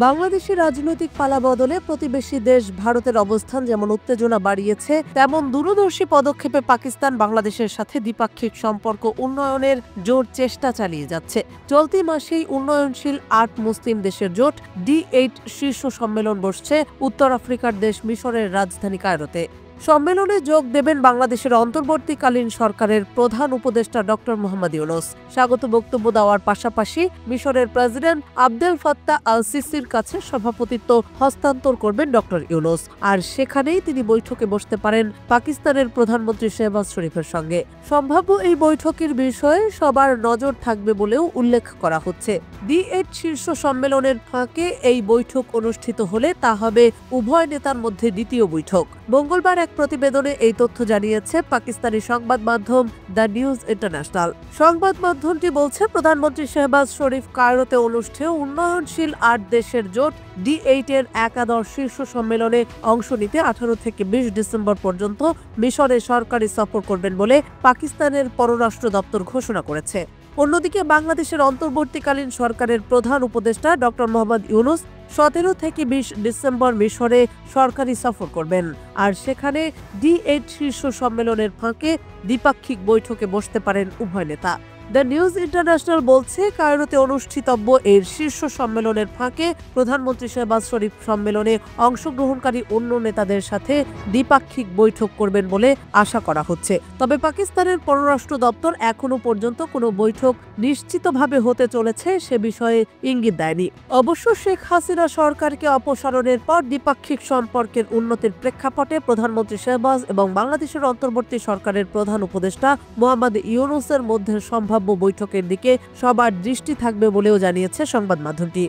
বাংলাদেশের রাজনৈতিক পালাবদলে প্রতিবেশী দেশ ভারতের অবস্থান যেমন উত্তেজনা বাড়িয়েছে, তেমন দূরদর্শী পদক্ষেপে পাকিস্তান বাংলাদেশের সাথে দ্বিপাক্ষিক সম্পর্ক উন্নয়নের জোর চেষ্টা চালিয়ে যাচ্ছে। চলতি মাসেই উন্নয়নশীল ৮ মুসলিম দেশের জোট D8 শীর্ষ সম্মেলন বসছে উত্তর আফ্রিকার দেশ মিশরের রাজধানী কায়রোতে। সম্মেলনে যোগ দেবেন বাংলাদেশের অন্তর্বর্তীকালীন সরকারের প্রধান উপদেষ্টা ডক্টর মোহাম্মদ ইউনূস। স্বাগত বক্তব্য দেওয়ার পাশাপাশি মিশরের প্রেসিডেন্ট আবদেল ফাত্তাহ আল-সিসির কাছে সভাপতিত্ব হস্তান্তর করবেন ডক্টর ইউনূস। আর সেখানেই তিনি বৈঠকে বসতে পারেন পাকিস্তানের প্রধানমন্ত্রী শেহবাজ শরীফের সঙ্গে। সম্ভাব্য এই বৈঠকের বিষয়ে সবার নজর থাকবে বলেও উল্লেখ করা হচ্ছে। D8 শীর্ষ সম্মেলনের ফাঁকে এই বৈঠক অনুষ্ঠিত হলে তা হবে উভয় নেতার মধ্যে দ্বিতীয় বৈঠক। মঙ্গলবার এক প্রতিবেদনে এই তথ্য জানিয়েছে পাকিস্তানি সংবাদ মাধ্যম দ্য নিউজ ইন্টারন্যাশনাল। সংবাদ মাধ্যমটি বলছে, প্রধানমন্ত্রী শেহবাজ শরীফ কায়রোতে অনুষ্ঠেয় উন্নয়নশীল ৮ দেশের জোট D8 এর একাদশ শীর্ষ সম্মেলনে অংশ নিতে 18 থেকে 20 ডিসেম্বর পর্যন্ত মিশরে সরকারি সফর করবেন বলে পাকিস্তানের পররাষ্ট্র দপ্তর ঘোষণা করেছে। অন্যদিকে বাংলাদেশের অন্তর্বর্তীকালীন সরকারের প্রধান উপদেষ্টা ডক্টর মোহাম্মদ ইউনূস 17 থেকে 20 ডিসেম্বর মিশরে সরকারি সফর করবেন। আর সেখানে D8 শীর্ষ সম্মেলনের ফাঁকে দ্বিপাক্ষিক বৈঠকে বসতে পারেন উভয় নেতা। দ্য নিউজ ইন্টারন্যাশনাল বলছে, কায়রোতে অনুষ্ঠিতব্য এর শীর্ষ সম্মেলনের ফাঁকে প্রধানমন্ত্রী শেহবাজ শরীফ সম্মেলনে অংশগ্রহণকারী অন্য নেতাদের সাথে দ্বিপাক্ষিক বৈঠক করবেন বলে আশা করা হচ্ছে। তবে পাকিস্তানের পররাষ্ট্র দপ্তর এখনো পর্যন্ত কোনো বৈঠক নিশ্চিতভাবে হতে চলেছে সে বিষয়ে ইঙ্গিত দেয়নি। অবশ্য শেখ হাসিনা সরকারকে অপসারণের পর দ্বিপাক্ষিক সম্পর্কের উন্নতির প্রেক্ষাপটে প্রধানমন্ত্রী শেহবাজ এবং বাংলাদেশের অন্তর্বর্তী সরকারের প্রধান উপদেষ্টা মোহাম্মদ ইউনূসের মধ্যে সম্ভাব্য বৈঠকের দিকে সবার দৃষ্টি থাকবে বলেও জানিয়েছে সংবাদ মাধ্যমটি।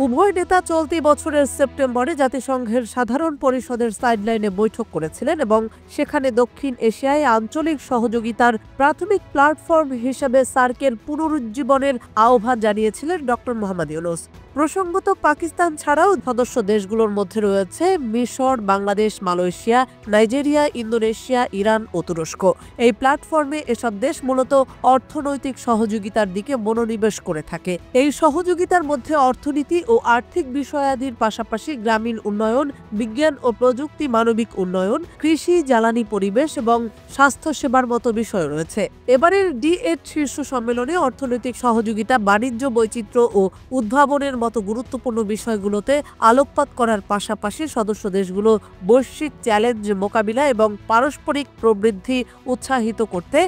উভয় নেতা চলতি বছরের সেপ্টেম্বরে জাতিসংঘের সাধারণ পরিষদের সাইডলাইনে বৈঠক করেছিলেন এবং সেখানে দক্ষিণ এশিয়ায় আঞ্চলিক সহযোগিতার প্রাথমিক প্ল্যাটফর্ম হিসেবে সার্কের পুনরুজ্জীবনের আহ্বান জানিয়েছিলেন ডক্টর মোহাম্মদ ইউনূস। প্রসঙ্গত, পাকিস্তান ছাড়াও সদস্য দেশগুলোর মধ্যে রয়েছে মিশর, Bangladesh, Malaysia, Nigeria, Indonesia, Iran ও তুরস্ক। এই প্ল্যাটফর্মে এসব দেশ মূলত অর্থনৈতিক সহযোগিতার দিকে মনোনিবেশ করে থাকে। এই সহযোগিতার মধ্যে অর্থনীতি ও আর্থিক বিষয়াদির পাশাপাশি গ্রামীণ উন্নয়ন, বিজ্ঞান ও প্রযুক্তি, মানবিক উন্নয়ন, কৃষি, জ্বালানি, পরিবেশ এবং স্বাস্থ্যসেবার মতো বিষয় রয়েছে। এবারের D8 শীর্ষ সম্মেলনে অর্থনৈতিক সহযোগিতা, বাণিজ্য বৈচিত্র্য ও উদ্ভাবনের মতো গুরুত্বপূর্ণ বিষয়গুলোতে আলোকপাত করার পাশাপাশি সদস্য দেশগুলো বৈশ্বিক চ্যালেঞ্জ মোকাবিলা এবং পারস্পরিক প্রবৃদ্ধি উৎসাহিত করতে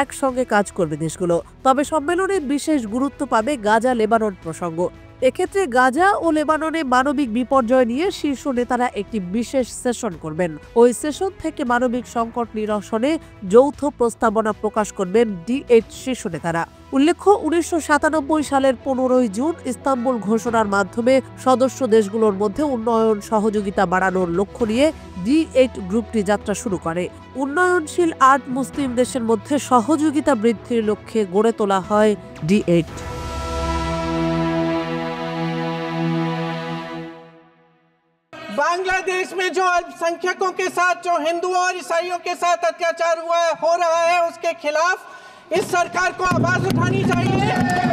একসঙ্গে কাজ করবে দেশগুলো। তবে সম্মেলনে বিশেষ গুরুত্ব পাবে গাজা লেবানন প্রসঙ্গ। এক্ষেত্রে গাজা ও লেবাননে মানবিক বিপর্যয় নিয়ে শীর্ষ নেতারা একটি বিশেষ সেশন করবেন। ওই সেশন থেকে মানবিক সংকট নিরসনে যৌথ প্রস্তাবনা প্রকাশ করবেন D8 শীর্ষ নেতারা। উল্লেখ্য, 1997 সালের 15 জুন ইস্তাম্বুল ঘোষণার মাধ্যমে সদস্য দেশগুলোর মধ্যে উন্নয়ন সহযোগিতা বাড়ানোর লক্ষ্য নিয়ে D8 গ্রুপটি যাত্রা শুরু করে। উন্নয়নশীল 8 মুসলিম দেশের মধ্যে সহযোগিতা বৃদ্ধির লক্ষ্যে গড়ে তোলা হয় D8। बांग्लादेश में जो अल्पसंख्यकों के साथ, जो हिंदुओं और ईसाइयों के साथ अत्याचार हो रहा है, उसके खिलाफ इस सरकार को आवाज उठानी चाहिए।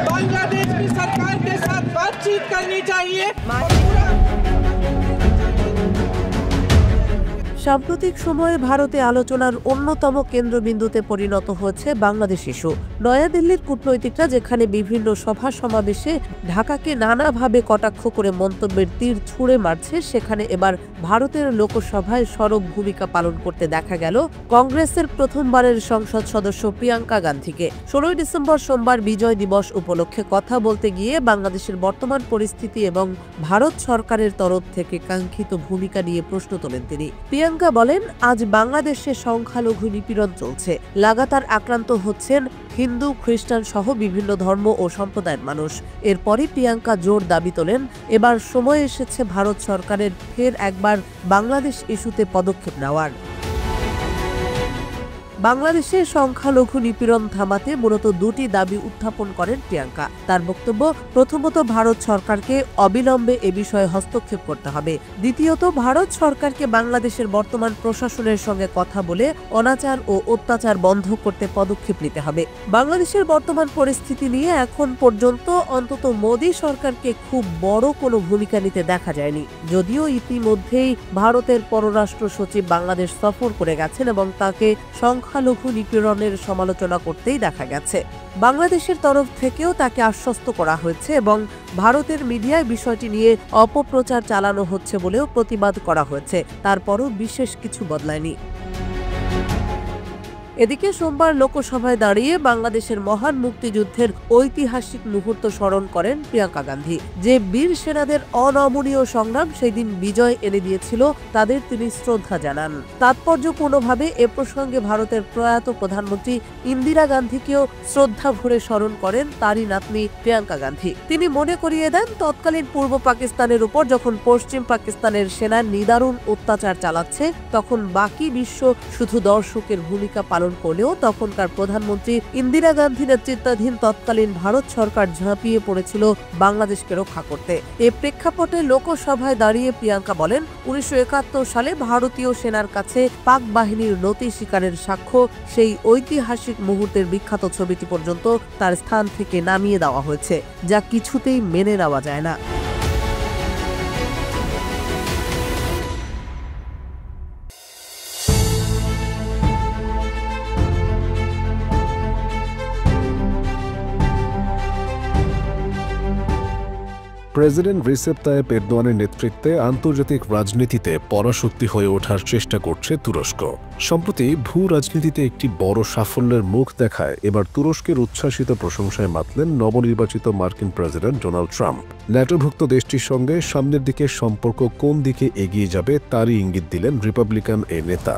बांग्लादेश की सरकार के साथ बातचीत करनी चाहिए। সাম্প্রতিক সময়ে ভারতে আলোচনার অন্যতম কেন্দ্রবিন্দুতে পরিণত হয়েছে বাংলাদেশ ইস্যু। নয়াদিল্লির কূটনৈতিকরা যেখানে বিভিন্ন সভা সমাবেশে ঢাকাকে নানাভাবে কটাক্ষ করে মন্তব্যের তীর ছুঁড়ে মারছে, সেখানে এবার ভারতের লোকসভায় সরব ভূমিকা পালন করতে দেখা গেল কংগ্রেসের প্রথমবারের সংসদ সদস্য প্রিয়াঙ্কা গান্ধীকে। 16 ডিসেম্বর সোমবার বিজয় দিবস উপলক্ষে কথা বলতে গিয়ে বাংলাদেশের বর্তমান পরিস্থিতি এবং ভারত সরকারের তরফ থেকে কাঙ্ক্ষিত ভূমিকা নিয়ে প্রশ্ন তোলেন তিনি। প্রিয়াঙ্কা বলেন, আজ বাংলাদেশে সংখ্যালঘু নিপীড়ন চলছে। লাগাতার আক্রান্ত হচ্ছেন হিন্দু, খ্রিস্টান সহ বিভিন্ন ধর্ম ও সম্প্রদায়ের মানুষ। এরপরই প্রিয়াঙ্কা জোর দাবি তোলেন, এবার সময় এসেছে ভারত সরকারের ফের একবার বাংলাদেশ ইস্যুতে পদক্ষেপ নেওয়ার। বাংলাদেশে সংখ্যালঘু নিপীড়ন থামাতে মূলত দুটি দাবি উত্থাপন করেন প্রিয়াঙ্কা। তার বক্তব্য, প্রথমত ভারত সরকারকে অবিলম্বে এ বিষয়ে হস্তক্ষেপ করতে হবে। দ্বিতীয়ত ভারত সরকারকে বাংলাদেশের বর্তমান প্রশাসনের সঙ্গে কথা বলে অনাচার ও অত্যাচার বন্ধ করতে পদক্ষেপ নিতে হবে। বাংলাদেশের বর্তমান পরিস্থিতি নিয়ে এখন পর্যন্ত অন্তত মোদী সরকারকে খুব বড় কোনো ভূমিকা নিতে দেখা যায়নি, যদিও ইতিমধ্যেই ভারতের পররাষ্ট্র সচিব বাংলাদেশ সফর করে গেছেন এবং তাকে সংখ্যালঘু নিপীড়নের সমালোচনা করতেই দেখা গেছে। বাংলাদেশের তরফ থেকেও তাকে আশ্বস্ত করা হয়েছে এবং ভারতের মিডিয়ায় বিষয়টি নিয়ে অপপ্রচার চালানো হচ্ছে বলেও প্রতিবাদ করা হয়েছে। তারপরও বিশেষ কিছু বদলায়নি। এদিকে সোমবার লোকসভায় দাঁড়িয়ে বাংলাদেশের মহান মুক্তিযুদ্ধের ঐতিহাসিক মুহূর্ত স্মরণ করেন প্রিয়াঙ্কা গান্ধী। যে বীর সেনাদের অনমনীয় সংগ্রাম সেই দিন বিজয় এনে দিয়েছিল, তাদের তিনি শ্রদ্ধা জানান। তাৎপর্যপূর্ণভাবে এ প্রসঙ্গে ভারতের প্রয়াত প্রধানমন্ত্রী ইন্দিরা গান্ধীকেও শ্রদ্ধা ভরে স্মরণ করেন তারই নাতনি প্রিয়াঙ্কা গান্ধী। তিনি মনে করিয়ে দেন, তৎকালীন পূর্ব পাকিস্তানের উপর যখন পশ্চিম পাকিস্তানের সেনা নিদারুণ অত্যাচার চালাচ্ছে, তখন বাকি বিশ্ব শুধু দর্শকের ভূমিকা পালন করলেও তখনকার প্রধানমন্ত্রী ইন্দিরা গান্ধী নেতৃত্বাধীন তৎকালীন ভারত সরকার ঝাঁপিয়ে পড়েছিল বাংলাদেশকে রক্ষা করতে। এ প্রেক্ষাপটে লোকসভায় দাঁড়িয়ে প্রিয়াঙ্কা বলেন, 1971 সালে ভারতীয় সেনার কাছে পাক বাহিনীর নতি স্বীকারের সাক্ষ্য সেই ঐতিহাসিক মুহূর্তের বিখ্যাত ছবিটি পর্যন্ত তার স্থান থেকে নামিয়ে দেওয়া হয়েছে, যা কিছুতেই মেনে নেওয়া যায় না। প্রেসিডেন্ট রিসেপ তাইয়েপ এরদোয়ানের নেতৃত্বে আন্তর্জাতিক রাজনীতিতে পরাশক্তি হয়ে ওঠার চেষ্টা করছে তুরস্ক। সম্প্রতি ভূ রাজনীতিতে একটি বড় সাফল্যের মুখ দেখায় এবার তুরস্কের উচ্ছ্বাসিত প্রশংসায় মাতলেন নবনির্বাচিত মার্কিন প্রেসিডেন্ট ডোনাল্ড ট্রাম্প। ন্যাটোভুক্ত দেশটির সঙ্গে সামনের দিকে সম্পর্ক কোন দিকে এগিয়ে যাবে তারই ইঙ্গিত দিলেন রিপাবলিকান এই নেতা।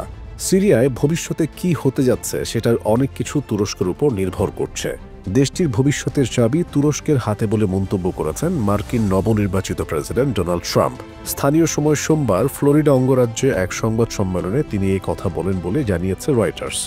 সিরিয়ায় ভবিষ্যতে কি হতে যাচ্ছে সেটার অনেক কিছু তুরস্কের উপর নির্ভর করছে। দেশটির ভবিষ্যতের চাবি তুরস্কের হাতে বলে মন্তব্য করেছেন মার্কিন নবনির্বাচিত প্রেসিডেন্ট ডোনাল্ড ট্রাম্প। স্থানীয় সময় সোমবার ফ্লোরিডা অঙ্গরাজ্যে এক সংবাদ সম্মেলনে তিনি এই কথা বলেন বলে জানিয়েছে রয়টার্স।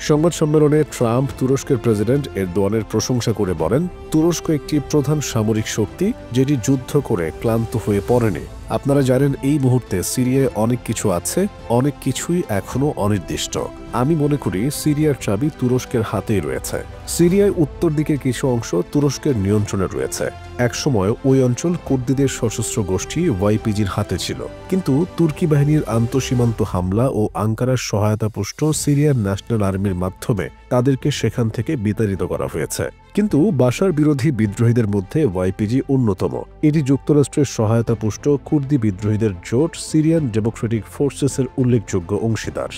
সংবাদ সম্মেলনে ট্রাম্প তুরস্কের প্রেসিডেন্ট এরদোয়ানের প্রশংসা করে বলেন, তুরস্ক একটি প্রধান সামরিক শক্তি যেটি যুদ্ধ করে ক্লান্ত হয়ে পড়েনি। আপনারা জানেন এই মুহূর্তে সিরিয়ায় অনেক কিছু আছে, অনেক কিছুই এখনো অনির্দিষ্ট। আমি মনে করি সিরিয়ার চাবি তুরস্কের হাতেই রয়েছে। সিরিয়ায় উত্তর দিকের কিছু অংশ তুরস্কের নিয়ন্ত্রণে রয়েছে। একসময় ওই অঞ্চল কুর্দিদের সশস্ত্র গোষ্ঠী ওয়াইপিজির হাতে ছিল, কিন্তু তুর্কি বাহিনীর আন্তঃসীমান্ত হামলা ও আঙ্কারার সহায়তাপুষ্ট সিরিয়ার ন্যাশনাল আর্মির মাধ্যমে তাদেরকে সেখান থেকে বিতাড়িত করা হয়েছে। কিন্তু বাশার বিরোধী বিদ্রোহীদের মধ্যে ওয়াইপিজি অন্যতম। এটি যুক্তরাষ্ট্রের সহায়তাপুষ্ট কুর্দি বিদ্রোহীদের জোট সিরিয়ান ডেমোক্রেটিক ফোর্সেসের উল্লেখযোগ্য অংশীদার।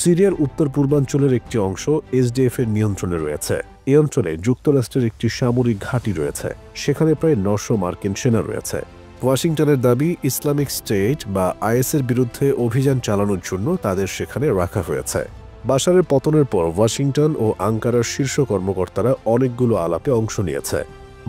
সিরিয়ার উত্তর পূর্বাঞ্চলের একটি অংশ এসডিএফ এর নিয়ন্ত্রণে রয়েছে। এই অঞ্চলে যুক্তরাষ্ট্রের একটি সামরিক ঘাঁটি রয়েছে, সেখানে প্রায় 900 মার্কিন সেনা রয়েছে। ওয়াশিংটনের দাবি, ইসলামিক স্টেট বা আইএসের বিরুদ্ধে অভিযান চালানোর জন্য তাদের সেখানে রাখা হয়েছে। বাশারের পতনের পর ওয়াশিংটন ও আঙ্কারার শীর্ষ কর্মকর্তারা অনেকগুলো আলাপে অংশ নিয়েছে।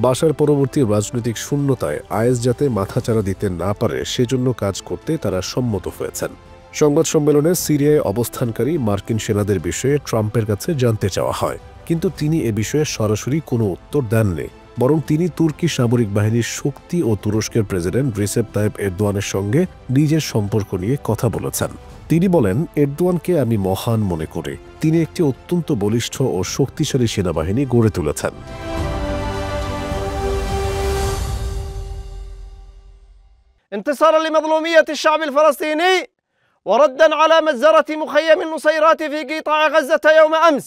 বাশার পরবর্তী রাজনৈতিক শূন্যতায় আইএস যাতে মাথাচাড়া দিতে না পারে সেজন্য কাজ করতে তারা সম্মত হয়েছেন। সংবাদ সম্মেলনে সিরিয়ায় অবস্থানকারী মার্কিন সেনাদের বিষয়ে ট্রাম্পের কাছে জানতে চাওয়া হয়, কিন্তু তিনি এ বিষয়ে সরাসরি কোনো উত্তর দেননি। বরং তিনি তুর্কি সামরিক বাহিনীর শক্তি ও তুরস্কের প্রেসিডেন্ট রিসেপ তাইয়েপ এরদোয়ানের সঙ্গে নিজের সম্পর্ক নিয়ে কথা বলেছেন। তিনি বলেন, এরদোয়ানকে আমি মহান মনে করি। তিনি একটি অত্যন্ত বলিষ্ঠ ও শক্তিশালী সেনাবাহিনী গড়ে তুলেছেন। انتصارا لمظلومية الشعب الفلسطيني وردا على مجزرة مخيم النصيرات في قطاع غزة يوم أمس.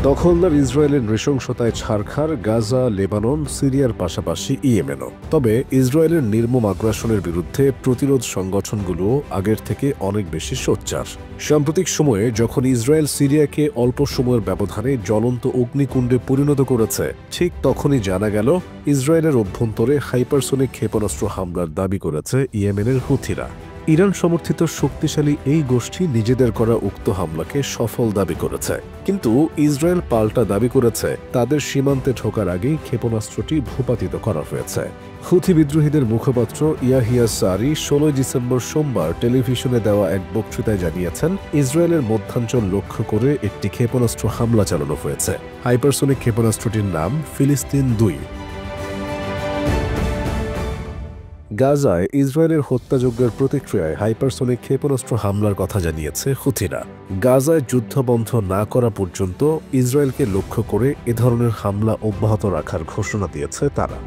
দখলদার ইসরায়েলের নৃশংসতায় ছারখার গাজা, লেবানন, সিরিয়ার পাশাপাশি ইয়েমেনও। তবে ইসরায়েলের নির্মম আগ্রাসনের বিরুদ্ধে প্রতিরোধ সংগঠনগুলো আগের থেকে অনেক বেশি সোচ্চার। সাম্প্রতিক সময়ে যখন ইসরায়েল সিরিয়াকে অল্প সময়ের ব্যবধানে জ্বলন্ত অগ্নিকুণ্ডে পরিণত করেছে, ঠিক তখনই জানা গেল ইসরায়েলের অভ্যন্তরে হাইপারসোনিক ক্ষেপণাস্ত্র হামলার দাবি করেছে ইয়েমেনের হুথিরা। ইরান সমর্থিত শক্তিশালী এই গোষ্ঠী নিজেদের করা উক্ত হামলাকে সফল দাবি করেছে, কিন্তু ইসরায়েল পাল্টা দাবি করেছে তাদের সীমান্তে ঢোকার আগেই ক্ষেপণাস্ত্রটি ভূপাতিত করা হয়েছে। হুথি বিদ্রোহীদের মুখপাত্র ইয়াহিয়া সারি 16 ডিসেম্বর সোমবার টেলিভিশনে দেওয়া এক বক্তৃতায় জানিয়েছেন, ইসরায়েলের মধ্যাঞ্চল লক্ষ্য করে একটি ক্ষেপণাস্ত্র হামলা চালানো হয়েছে। হাইপারসোনিক ক্ষেপণাস্ত্রটির নাম ফিলিস্তিন 2। গাজায় ইসরায়েলের হত্যাযজ্ঞের প্রতিক্রিয়ায় হাইপারসোনিক ক্ষেপণাস্ত্র হামলার কথা জানিয়েছে হুথিরা। গাজায় যুদ্ধ বন্ধ না করা পর্যন্ত ইসরায়েলকে লক্ষ্য করে এ ধরনের হামলা অব্যাহত রাখার ঘোষণা দিয়েছে তারা।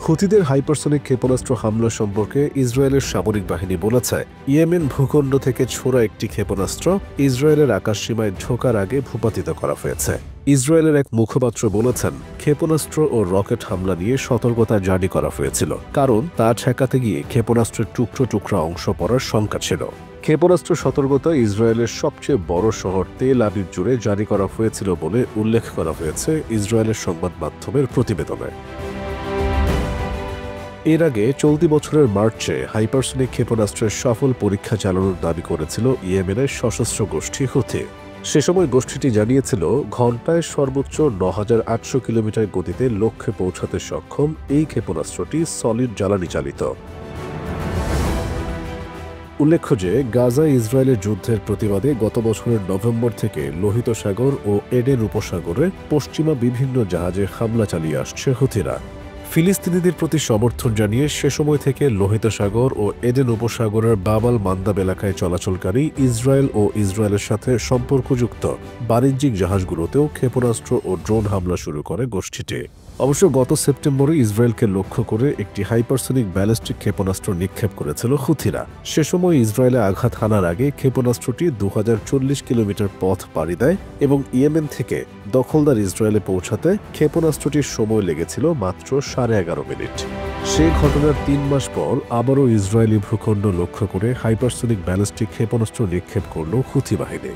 হুথিদের হাইপারসোনিক ক্ষেপণাস্ত্র হামলা সম্পর্কে ইসরায়েলের সামরিক বাহিনী বলেছে, ইয়েমেন ভূখণ্ড থেকে ছোড়া একটি ক্ষেপণাস্ত্র ইসরায়েলের আকাশসীমায় ঢোকার আগে ভূপাতিত করা হয়েছে। ইসরায়েলের এক মুখপাত্র বলেছেন, ক্ষেপণাস্ত্র ও রকেট হামলা নিয়ে সতর্কতা জারি করা হয়েছিল, কারণ তা ঠেকাতে গিয়ে ক্ষেপণাস্ত্রের টুকরো টুকরা অংশ পড়ার শঙ্কা ছিল। ক্ষেপণাস্ত্র সতর্কতা ইসরায়েলের সবচেয়ে বড় শহর তেল আবিব জুড়ে জারি করা হয়েছিল বলে উল্লেখ করা হয়েছে ইসরায়েলের সংবাদ মাধ্যমের প্রতিবেদনে। এর আগে চলতি বছরের মার্চে হাইপারসোনিক ক্ষেপণাস্ত্রের সফল পরীক্ষা চালানোর দাবি করেছিল ইয়েমেনের সশস্ত্র গোষ্ঠী হুথি। সে সময় গোষ্ঠীটি জানিয়েছিল, ঘণ্টায় সর্বোচ্চ ৯৮০০ কিলোমিটার গতিতে লক্ষ্যে পৌঁছাতে সক্ষম এই ক্ষেপণাস্ত্রটি সলিড জ্বালানি চালিত। উল্লেখ্য যে গাজায় ইসরায়েলের যুদ্ধের প্রতিবাদে গত বছরের নভেম্বর থেকে লোহিত সাগর ও এডেন উপসাগরে পশ্চিমা বিভিন্ন জাহাজে হামলা চালিয়ে আসছে হুথিরা। ফিলিস্তিনিদের প্রতি সমর্থন জানিয়ে সে সময় থেকে লোহিত সাগর ও এডেন উপসাগরের বাবাল মান্দাব এলাকায় চলাচলকারী ইসরায়েল ও ইসরায়েলের সাথে সম্পর্কযুক্ত বাণিজ্যিক জাহাজগুলোতেও ক্ষেপণাস্ত্র ও ড্রোন হামলা শুরু করে গোষ্ঠীটি। অবশ্য গত সেপ্টেম্বরে ইসরায়েলকে লক্ষ্য করে একটি হাইপারসোনিক ব্যালিস্টিক ক্ষেপণাস্ত্র নিক্ষেপ করেছিল হুথিরা। সে সময় ইসরায়েলে আঘাত হানার আগে ক্ষেপণাস্ত্রটি 2040 কিলোমিটার পথ পাড়ি দেয় এবং ইয়েমেন থেকে দখলদার ইসরায়েলে পৌঁছাতে ক্ষেপণাস্ত্রটির সময় লেগেছিল মাত্র 11.5 মিনিট। সে ঘটনার 3 মাস পর আবারও ইসরায়েলি ভূখণ্ড লক্ষ্য করে হাইপারসোনিক ব্যালিস্টিক ক্ষেপণাস্ত্র নিক্ষেপ করল হুথি বাহিনী।